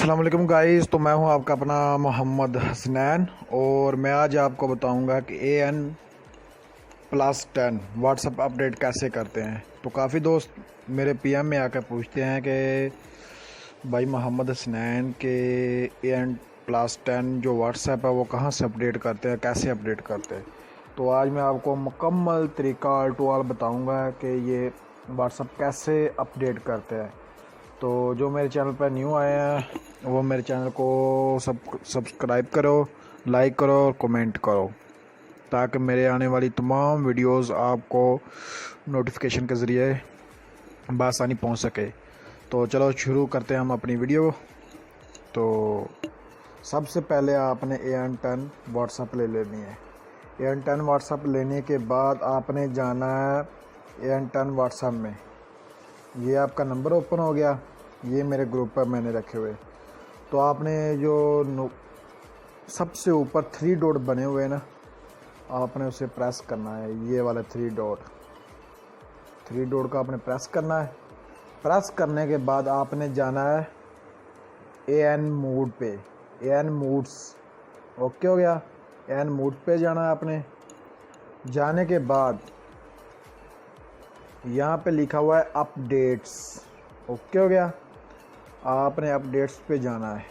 अस्सलाम वालेकुम गाइस। तो मैं हूं आपका अपना मोहम्मद हसनैन और मैं आज आपको बताऊंगा कि AN+10 व्हाट्सअप अपडेट कैसे करते हैं। तो काफ़ी दोस्त मेरे पीएम में आकर पूछते हैं कि भाई मोहम्मद हसनैन के AN+10 जो व्हाट्सअप है वो कहां से अपडेट करते हैं, कैसे अपडेट करते हैं। तो आज मैं आपको मुकम्मल तरीका टूल बताऊंगा कि ये व्हाट्सअप कैसे अपडेट करते हैं। तो जो मेरे चैनल पर न्यू आए हैं वो मेरे चैनल को सब्सक्राइब करो, लाइक करो और कमेंट करो ताकि मेरे आने वाली तमाम वीडियोस आपको नोटिफिकेशन के ज़रिए बआसानी पहुंच सके। तो चलो शुरू करते हैं हम अपनी वीडियो। तो सबसे पहले आपने AN10 व्हाट्सअप ले लेनी है। AN10 व्हाट्सअप लेने के बाद आपने जाना है AN10 व्हाट्सअप में। ये आपका नंबर ओपन हो गया, ये मेरे ग्रुप पर मैंने रखे हुए। तो आपने जो सबसे ऊपर 3 डॉट बने हुए हैं ना, आपने उसे प्रेस करना है। ये वाला 3 डॉट का आपने प्रेस करना है। प्रेस करने के बाद आपने जाना है AN मूड पे, AN मूड्स। ओके हो गया, AN मूड पे जाना है आपने। जाने के बाद यहाँ पे लिखा हुआ है अपडेट्स। ओके हो गया, आपने अपडेट्स पे जाना है।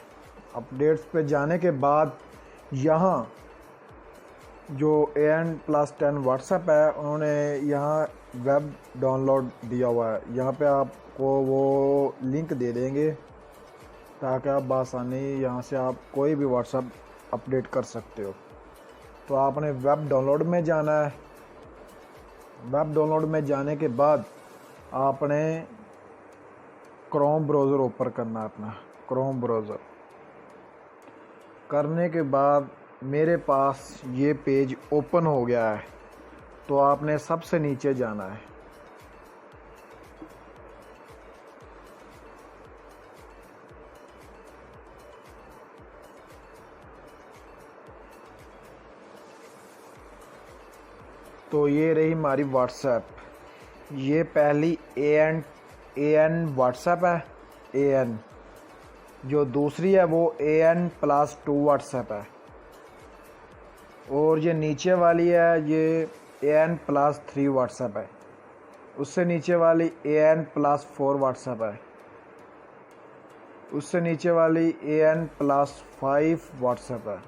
अपडेट्स पे जाने के बाद यहाँ जो AN+10 व्हाट्सएप है उन्होंने यहाँ वेब डाउनलोड दिया हुआ है। यहाँ पे आपको वो लिंक दे देंगे ताकि आप बआसानी यहाँ से आप कोई भी व्हाट्सएप अपडेट कर सकते हो। तो आपने वेब डाउनलोड में जाना है। वेब डाउनलोड में जाने के बाद आपने क्रोम ब्राउज़र ओपन करना है अपना। क्रोम ब्राउज़र करने के बाद मेरे पास ये पेज ओपन हो गया है। तो आपने सबसे नीचे जाना है। तो ये रही हमारी व्हाट्सएप। ये पहली AN व्हाट्सएप है। AN जो दूसरी है वो AN+2 व्हाट्सएप है। और ये नीचे वाली है ये AN+3 व्हाट्सएप है। उससे नीचे वाली AN+4 व्हाट्सएप है। उससे नीचे वाली AN+5 व्हाट्सएप है।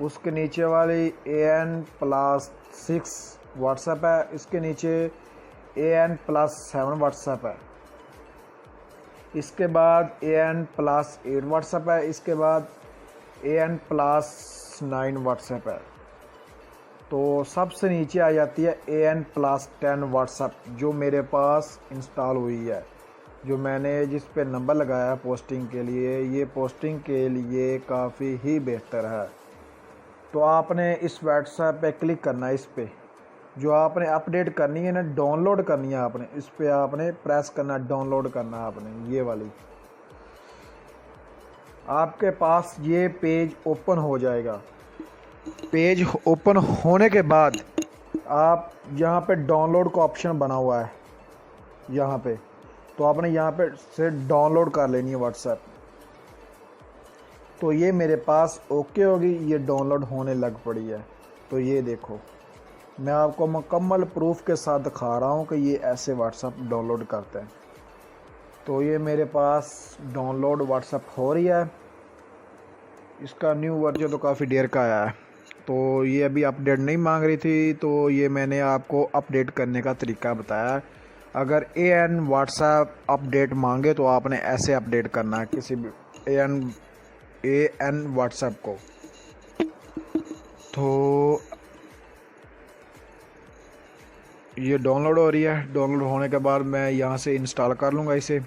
उसके नीचे वाली AN+6 व्हाट्सएप है। इसके नीचे AN+7 व्हाट्सएप है। इसके बाद AN+8 व्हाट्सएप है। इसके बाद AN+9 व्हाट्सएप है। तो सबसे नीचे आ जाती है AN+10 व्हाट्सएप जो मेरे पास इंस्टॉल हुई है, जो मैंने जिस पे नंबर लगाया है पोस्टिंग के लिए। ये पोस्टिंग के लिए काफ़ी ही बेहतर है। तो आपने इस व्हाट्सएप पे क्लिक करना है। इस पे जो आपने अपडेट करनी है ना, डाउनलोड करनी है आपने, इस पे आपने प्रेस करना, डाउनलोड करना है आपने। ये वाली आपके पास ये पेज ओपन हो जाएगा। पेज ओपन होने के बाद आप यहाँ पे डाउनलोड का ऑप्शन बना हुआ है यहाँ पे, तो आपने यहाँ पे से डाउनलोड कर लेनी है व्हाट्सएप। तो ये मेरे पास ओके होगी, ये डाउनलोड होने लग पड़ी है। तो ये देखो, मैं आपको मुकम्मल प्रूफ के साथ दिखा रहा हूँ कि ये ऐसे व्हाट्सएप डाउनलोड करते हैं। तो ये मेरे पास डाउनलोड व्हाट्सएप हो रही है। इसका न्यू वर्जन तो काफ़ी देर का आया है। तो ये अभी अपडेट नहीं मांग रही थी, तो ये मैंने आपको अपडेट करने का तरीका बताया। अगर AN व्हाट्सएप अपडेट मांगे तो आपने ऐसे अपडेट करना है किसी भी AN व्हाट्सएप को। तो ये डाउनलोड हो रही है। डाउनलोड होने के बाद मैं यहाँ से इंस्टॉल कर लूँगा इसे।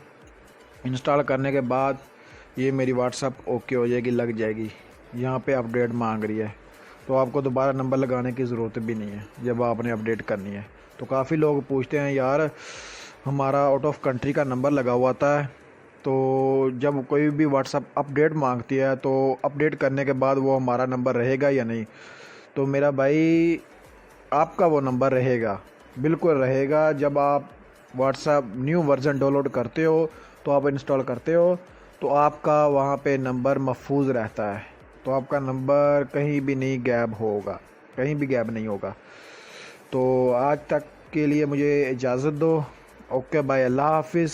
इंस्टॉल करने के बाद ये मेरी व्हाट्सएप ओके हो जाएगी, लग जाएगी। यहाँ पे अपडेट मांग रही है, तो आपको दोबारा नंबर लगाने की ज़रूरत भी नहीं है जब आपने अपडेट करनी है। तो काफ़ी लोग पूछते हैं यार हमारा आउट ऑफ कंट्री का नंबर लगा हुआ था, तो जब कोई भी व्हाट्सएप अपडेट मांगती है तो अपडेट करने के बाद वो हमारा नंबर रहेगा या नहीं। तो मेरा भाई आपका वो नंबर रहेगा, बिल्कुल रहेगा। जब आप व्हाट्सएप न्यू वर्जन डाउनलोड करते हो तो आप इंस्टॉल करते हो तो आपका वहाँ पे नंबर महफूज रहता है, तो आपका नंबर कहीं भी नहीं गैब होगा, कहीं भी गैब नहीं होगा। तो आज तक के लिए मुझे इजाज़त दो। ओके बाय, अल्लाह हाफिज़।